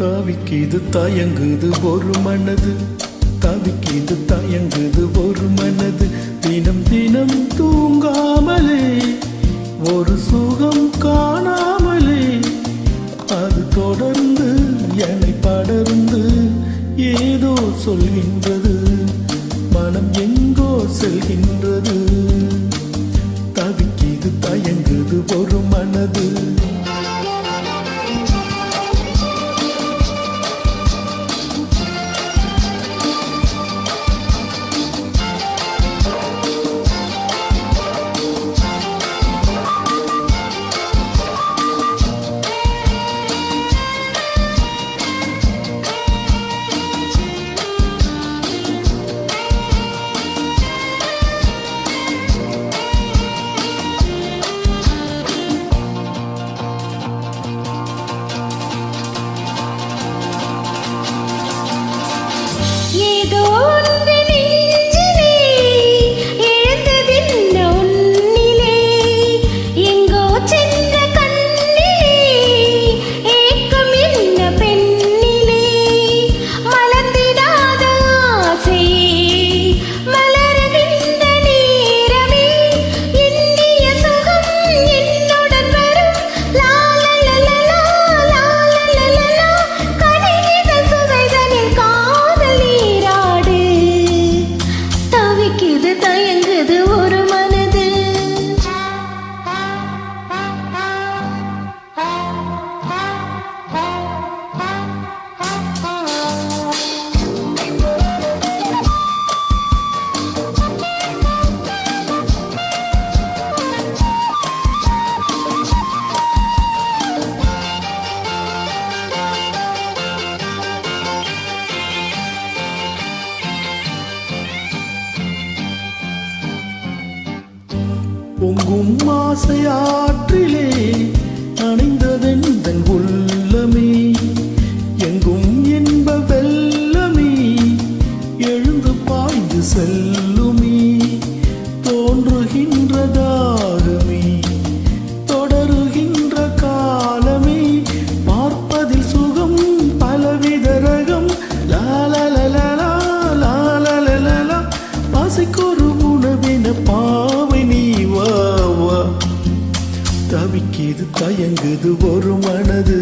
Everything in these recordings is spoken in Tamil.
தவிக்கிது தயங்குது ஒரு மனது, தவிக்கிது தயங்குது ஒரு மனது, தினம் தினம் தூங்காமலே ஒரு சுகம் காணாமலே, அது தொடர்ந்து என்னை படர்ந்து ஏதோ சொல்கின்றது, மனம் எங்கோ செல்கின்றது. தவிக்கிது தயங்குது ஒரு மனது. பொங்கும் ஆசையாற்றிலே அணைந்ததெந்தன் உள்ளமே, எங்கும் என்ப வெள்ளமே எழுந்து பாய்ந்து செல்லுமே, தோன்றுகின்ற தாகமே தொடருகின்ற காலமே, பார்ப்பதில் சுகம் பலவித ரகம், லாலலலலா லாலலலலா, பசிக்கொரு உணவின பாவை நீ வா வா. தவிக்கிது தயங்குது ஒரு மனது.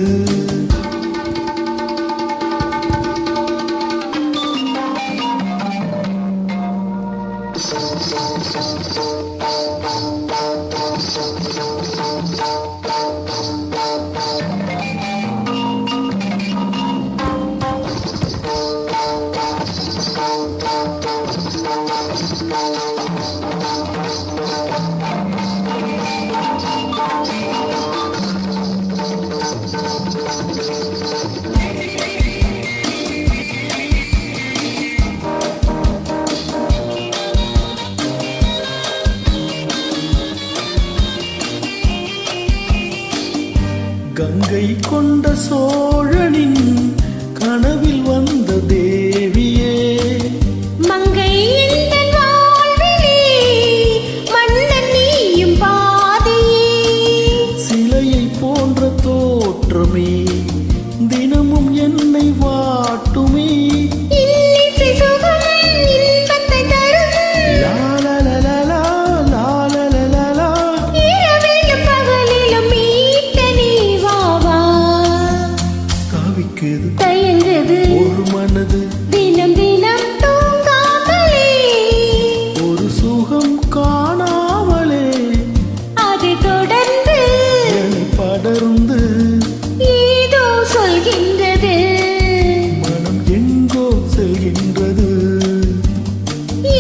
கங்கை கொண்ட சோழனின் கனவில் வந்த தேவியே, மங்கை எந்தன் வாழ்விலே மன்னன் நீயும் பாதியே, சிலையை போன்ற தோற்றமே தினமும் என்னை வாட்டுமே, இன்னிசை சுகம் இன்பத்தை தரும், லாலலலலா லாலலலலா, இரவிலும் பகலிலும் மீட்ட நீ வா வா. தவிக்குது தயங்குது ஒரு மனது, தினம் தினம் தூங்காமலே ஒரு சுகம் காணாமலே, அதை தொடர்ந்து என்னை படர்ந்து ஏதோ சொல்கின்றது, மனம் எங்கோ செல்கின்றது,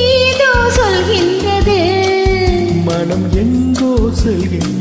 ஏதோ சொல்கின்றது, மனம் எங்கோ செல்கின்றது.